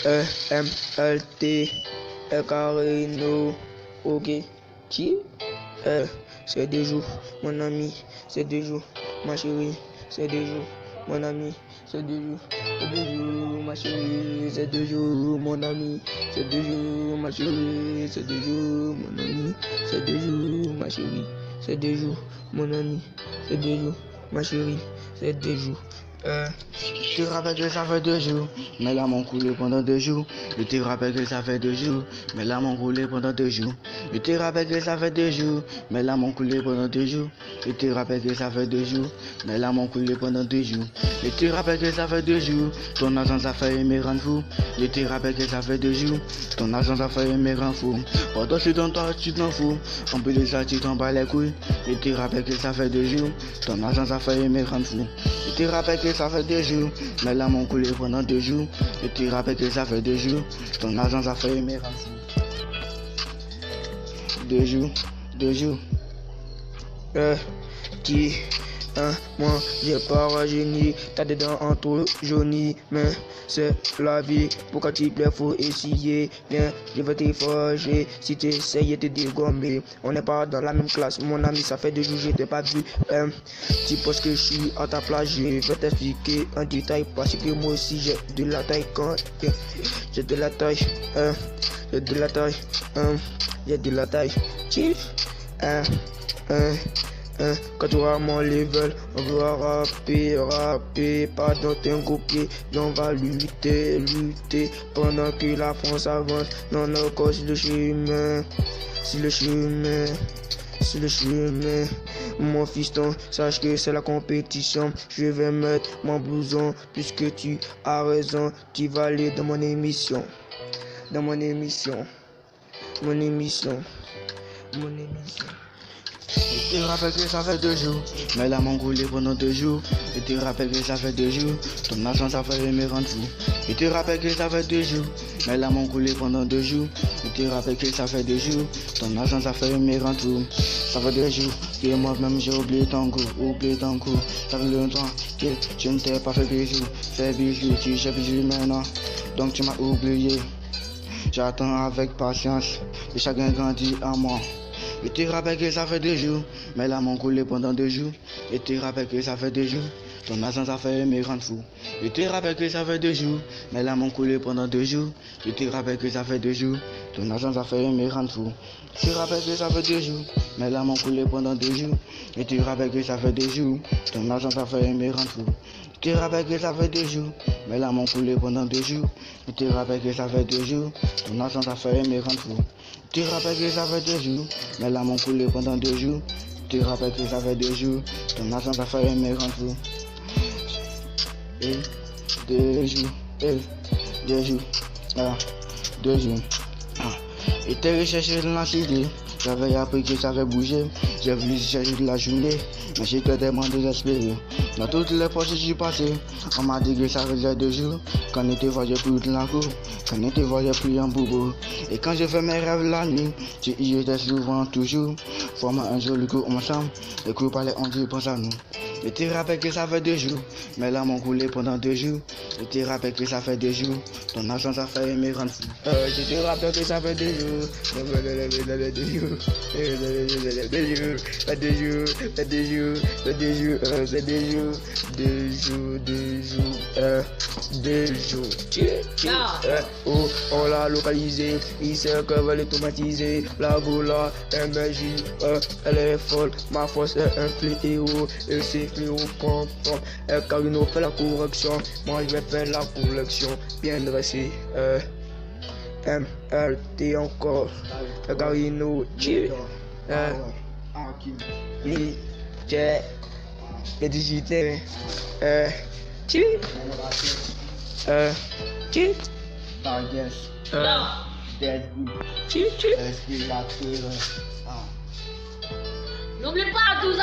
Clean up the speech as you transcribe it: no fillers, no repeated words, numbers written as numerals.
MLT, Carino, ok, qui? C'est des jours, mon ami, c'est des jours, ma chérie, c'est des jours, mon ami, c'est des jours, ma chérie, c'est des jours, mon ami, c'est des jours, ma chérie, c'est des jours, mon ami, c'est des jours, ma chérie, c'est des jours, mon ami, c'est des jours, ma chérie, c'est des jours. Je te rappelle que ça fait 2 jours, mes larmes ont coulé pendant 2 jours. Je te rappelle que ça fait 2 jours, mes larmes ont coulé pendant 2 jours. Je te rappelle que ça fait 2 jours, mes larmes ont coulé pendant 2 jours. Je te rappelle que ça fait 2 jours, mes larmes ont coulé pendant 2 jours. Je te rappelle que ça fait 2 jours, ton agence a failli me rendre fou. Je te rappelle que ça fait 2 jours, ton agence a failli me rendre fou. Pendant que dans toi tu t'en fous, en plus de ça tu t'en bats les couilles. Je te rappelle que ça fait 2 jours, ton agence a failli me rendre fou. Je te rappelle que ça fait 2 jours, mes larmes ont coulé pendant 2 jours. Je te rappelle que ça fait 2 jours, ton agence a failli me rendre fou. 2 jours. Qui? Moi j'ai pas rajeuni, t'as des dents en trop jaunies, mais c'est la vie, pourquoi tu plais, faut essayer, viens, je vais te forger, si tu essayes de te dégommer, on n'est pas dans la même classe, mon ami, ça fait 2 jours, je t'ai pas vu, tu penses que je suis à ta place, je vais t'expliquer en détail, parce que moi aussi j'ai de la taille, quand j'ai de la taille, j'ai de la taille, j'ai de la taille, quand tu auras mon level, on va rapper, pas dans tes copier, on va lutter, pendant que la France avance, non, encore sur le chemin, mon fiston, sache que c'est la compétition, je vais mettre mon blouson, puisque tu as raison, tu vas aller dans mon émission. Je te rappelle que ça fait 2 jours, mes larmes ont coulé pendant 2 jours. Je te rappelle que ça fait 2 jours, ton agence a failli me rendre fou. Je te rappelle que ça fait 2 jours, mes larmes ont coulé pendant 2 jours. Je te rappelle que ça fait 2 jours, ton agence a failli me rendre fou. Ça fait 2 jours que moi-même j'ai oublié ton coup. Ça fait longtemps que je ne t'ai pas fait bisous. Fais bisous, tu sais bisous maintenant, donc tu m'as oublié. J'attends avec patience, et chacun grandit en moi. Je te rappelle que ça fait 2 jours, mes larmes ont coulé pendant 2 jours. Je te rappelle que ça fait 2 jours, ton agence a failli me rendre fou. Je te rappelle que ça fait 2 jours, mes larmes ont coulé pendant 2 jours. Je te rappelle que ça fait 2 jours, ton agence a failli me rendre fou. Je te rappelle que ça fait 2 jours, mes larmes ont coulé pendant 2 jours. Je te rappelle que ça fait 2 jours, ton agence a failli me rendre fou. Je te rappelle que ça fait 2 jours, mes larmes ont coulé pendant 2 jours. Je te rappelle que ça fait 2 jours, ton agence a failli me rendre fou. Je te rappelle que ça fait 2 jours, mes larmes ont coulé pendant 2 jours. Je te rappelle que ça fait 2 jours, ton agence a failli me rendre fou. 2 jours, 2 jours, 2 jours. Et t'es recherché dans la cité, j'avais appris que ça avait bougé. J'ai voulu chercher de la journée, mais j'étais tellement désespéré. Dans toutes les poches je suis passé, on m'a dit que ça faisait 2 jours. Quand on te voyait plus dans la cour, quand on te voyait plus en boubou. Et quand je fais mes rêves la nuit, tu y étais souvent toujours. Forme un joli coup ensemble, les coups parlaient, on dit pense à nous. Je te rappelle que ça fait 2 jours, mes larmes ont coulé pendant 2 jours. Je te rappelle que ça fait 2 jours, ton agence a failli me rendre fou. Je te rappelle que ça fait 2 jours, oh, on l'a localisé, il sait qu'elle va l'automatiser, la gola, MJ, elle est folle, ma force est un fléau, et c'est fléau, pom, Carino fait la correction, moi je vais faire la collection, bien dressé, MLT encore, Carino, les digitaires, N'oublie pas 12 ans.